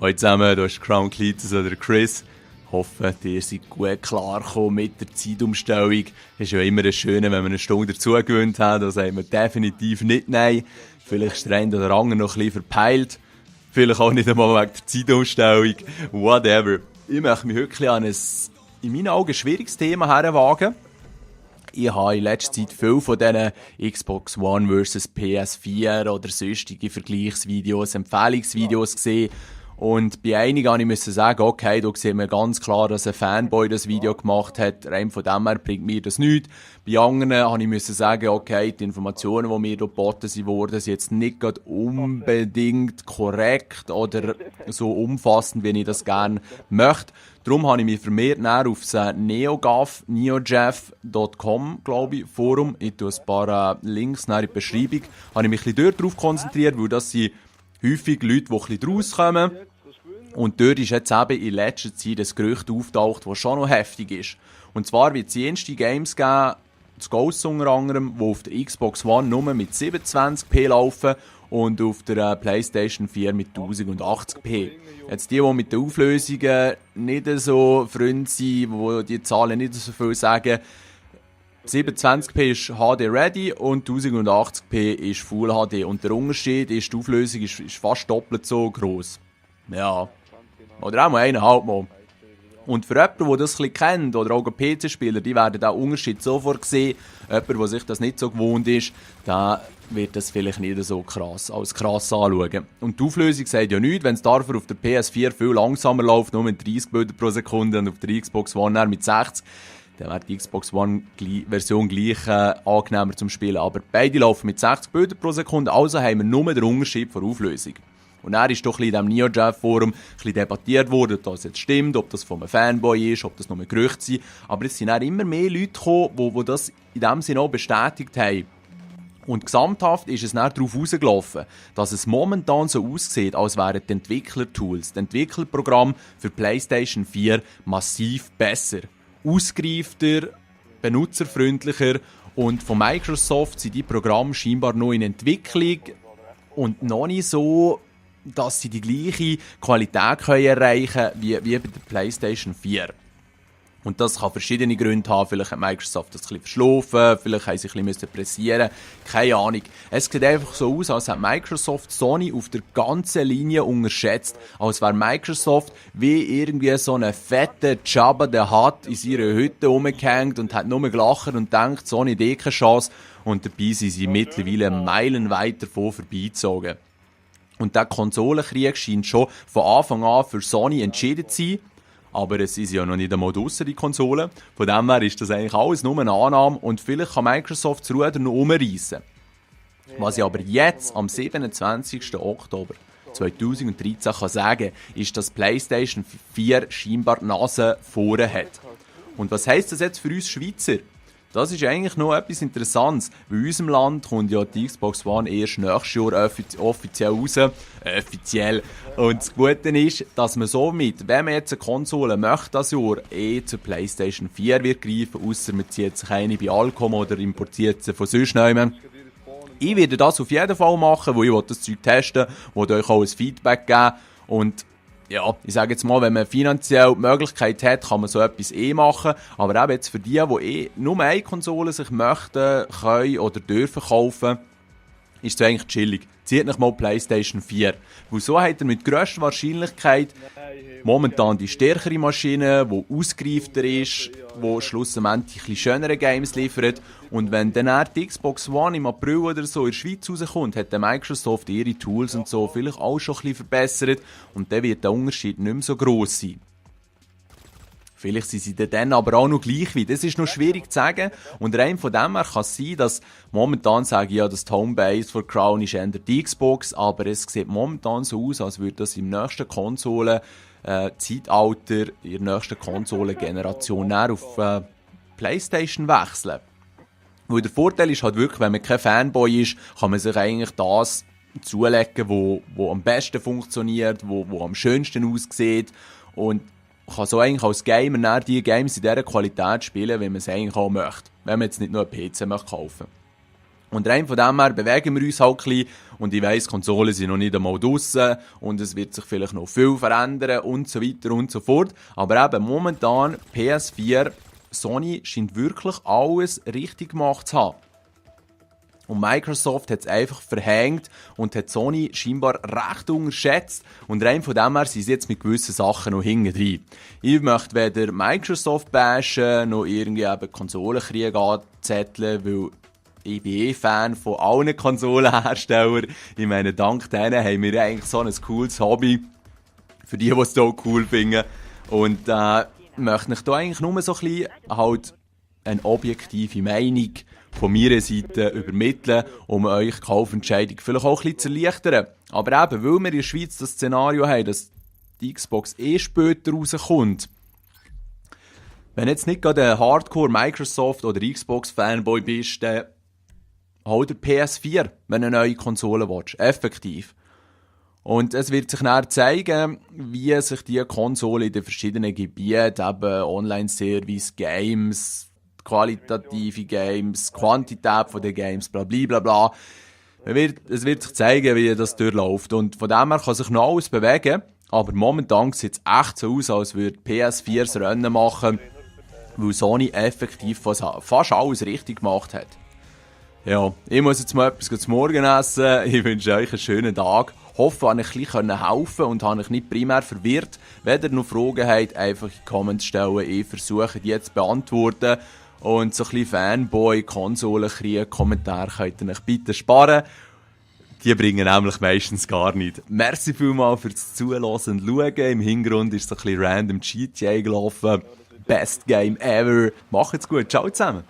Hallo zusammen, du hast Crown Cletus oder Chris. Ich hoffe, ihr seid gut klargekommen mit der Zeitumstellung. Es ist ja immer das Schöne, wenn man eine Stunde dazu gewöhnt hat. Da sagt man definitiv nicht nein. Vielleicht ist der eine oder andere noch ein bisschen verpeilt. Vielleicht auch nicht einmal wegen der Zeitumstellung. Whatever. Ich möchte mich wirklich an ein, in meinen Augen, schwieriges Thema herwagen. Ich habe in letzter Zeit viel von diesen Xbox One vs PS4 oder sonstige Vergleichsvideos, Empfehlungsvideos gesehen. Und bei einigen musste ich sagen, okay, da sieht man ganz klar, dass ein Fanboy das Video gemacht hat. Rein von dem her bringt mir das nichts. Bei anderen musste ich sagen, okay, die Informationen, die mir hier geboten wurden, sind jetzt nicht gerade unbedingt korrekt oder so umfassend, wie ich das gerne möchte. Darum habe ich mich vermehrt auf das neojeff.com, glaube ich, Forum. Ich tue ein paar Links in die Beschreibung. Habe ich mich ein bisschen darauf konzentriert, weil das sind häufig Leute, die ein bisschen draus kommen. Und dort ist jetzt eben in letzter Zeit ein Gerücht auftaucht, das schon noch heftig ist. Und zwar wird es jenste Games geben, das Ghost unter anderem, die auf der Xbox One nur mit 720p laufen und auf der PlayStation 4 mit 1080p. Jetzt die mit den Auflösungen nicht so Freunde sind, die die Zahlen nicht so viel sagen, 720p ist HD ready und 1080p ist Full HD. Und der Unterschied ist, die Auflösung ist fast doppelt so gross. Ja. Oder auch mal 1,5 Mal. Und für jemanden, der das ein bisschen kennt, oder auch PC-Spieler, die werden diesen Unterschied sofort sehen. Jemand, der sich das nicht so gewohnt ist, der wird das vielleicht nicht so als krass anschauen. Und die Auflösung sagt ja nichts, wenn es dafür auf der PS4 viel langsamer läuft, nur mit 30 Bilder pro Sekunde und auf der Xbox One mit 60. Dann wäre die Xbox One-Version gleich angenehmer zum Spielen. Aber beide laufen mit 60 Bildern pro Sekunde, also haben wir nur den Unterschied von Auflösung. Und dann ist doch in diesem NeoJeff-Forum debattiert worden, ob das jetzt stimmt, ob das von einem Fanboy ist, ob das nur ein Gerücht sind. Aber es sind dann immer mehr Leute gekommen, die das in dem Sinne auch bestätigt haben. Und gesamthaft ist es dann darauf herausgelaufen, dass es momentan so aussieht, als wären die Entwicklertools, die Entwicklerprogramme für PlayStation 4 massiv besser. Ausgereifter, benutzerfreundlicher und von Microsoft sind die Programme scheinbar noch in Entwicklung und noch nicht so, dass sie die gleiche Qualität erreichen können wie bei der PlayStation 4. Und das kann verschiedene Gründe haben. Vielleicht hat Microsoft das ein bisschen verschlafen, vielleicht haben sie ein bisschen pressieren müssen. Keine Ahnung. Es sieht einfach so aus, als hätte Microsoft Sony auf der ganzen Linie unterschätzt. Als wäre Microsoft wie irgendwie so eine fette Jabba the Hutt in ihrer Hütte rumgehängt und hat nur gelacht und denkt, Sony hat keine Chance. Und dabei sind sie mittlerweile meilenweit davon vorbeigezogen. Und der Konsolenkrieg scheint schon von Anfang an für Sony entschieden zu sein. Aber es ist ja noch nicht einmal draussen, die Konsole. Von dem her ist das eigentlich alles nur eine Annahme und vielleicht kann Microsoft das Ruder noch umreißen. Was ich aber jetzt, am 27. Oktober 2013 kann sagen, ist, dass PlayStation 4 scheinbar die Nase vorne hat. Und was heisst das jetzt für uns Schweizer? Das ist eigentlich noch etwas Interessantes, weil in unserem Land kommt ja die Xbox One erst nächstes Jahr offiziell raus. Offiziell. Und das Gute ist, dass man somit, wenn man jetzt eine Konsole möchte, das Jahr zur PlayStation 4 wird greifen, ausser man zieht sich eine bei Alcom oder importiert sie von sonst jemandem. Ich werde das auf jeden Fall machen, weil ich das Zeug testen will, euch auch ein Feedback geben. Und ja, ich sage jetzt mal, wenn man finanziell die Möglichkeit hat, kann man so etwas machen. Aber eben jetzt für die nur eine Konsole sich möchten, können oder dürfen kaufen, ist es eigentlich chillig. Zieht nicht mal PlayStation 4. Weil so hat er mit grösster Wahrscheinlichkeit momentan die stärkere Maschine, die ausgereifter ist, die schlussendlich ein bisschen schönere Games liefert. Und wenn dann die Xbox One im April oder so in der Schweiz rauskommt, hat Microsoft ihre Tools und so vielleicht auch schon ein bisschen verbessert. Und dann wird der Unterschied nicht mehr so gross sein. Vielleicht sind sie dann aber auch noch gleich wie. Das ist noch schwierig zu sagen. Und rein von dem her kann es sein, dass momentan sage ich ja, dass die Homebase von Crown ist eher die Xbox, aber es sieht momentan so aus, als würde das im nächsten Zeitalter, in der nächsten Konsolengeneration auf PlayStation wechseln. Weil der Vorteil ist halt wirklich, wenn man kein Fanboy ist, kann man sich eigentlich das zulegen, wo am besten funktioniert, wo am schönsten aussieht und kann so eigentlich als Gamer die Games in dieser Qualität spielen, wie man es eigentlich auch möchte. Wenn man jetzt nicht nur einen PC möchte kaufen. Und rein von dem her bewegen wir uns halt ein bisschen. Und ich weiss, Konsolen sind noch nicht einmal draussen und es wird sich vielleicht noch viel verändern und so weiter und so fort. Aber eben momentan PS4, Sony scheint wirklich alles richtig gemacht zu haben. Und Microsoft hat es einfach verhängt und hat Sony scheinbar recht unterschätzt. Und rein von dem her sind sie jetzt mit gewissen Sachen noch hinten drin. Ich möchte weder Microsoft bashen, noch irgendwie eben Konsolenkrieg anzetteln, weil ich bin Fan von allen Konsolenherstellern. Ich meine, dank denen haben wir eigentlich so ein cooles Hobby. Für die es auch cool finden. Und möchte ich da eigentlich nur so ein bisschen halt eine objektive Meinung von meiner Seite übermitteln, um euch die Kaufentscheidung vielleicht auch ein bisschen zu erleichtern. Aber eben, weil wir in der Schweiz das Szenario haben, dass die Xbox später rauskommt, wenn jetzt nicht gerade ein Hardcore-Microsoft- oder Xbox-Fanboy bist, dann hol dir PS4, wenn du eine neue Konsole willst. Effektiv. Und es wird sich dann zeigen, wie sich die Konsole in den verschiedenen Gebieten, eben Online-Service, Games, qualitative Games, Quantität von den Games, bla bla bla. Es wird sich zeigen, wie das durchläuft. Und von dem her kann sich noch alles bewegen. Aber momentan sieht es echt so aus, als würde PS4 das Rennen machen, weil Sony effektiv fast alles richtig gemacht hat. Ja, ich muss jetzt mal etwas zum Morgen essen. Ich wünsche euch einen schönen Tag. Hoffe, ich konnte euch ein bisschen helfen und habe euch nicht primär verwirrt. Wenn ihr noch Fragen habt, einfach in die Comments stellen. Ich versuche die jetzt zu beantworten. Und so ein bisschen Fanboy-Konsolenkrieg, Kommentare könnt ihr euch bitte sparen. Die bringen nämlich meistens gar nicht. Merci vielmals fürs Zuhören und Schauen. Im Hintergrund ist so ein bisschen random GTA gelaufen. Best Game ever. Macht's gut. Ciao zusammen.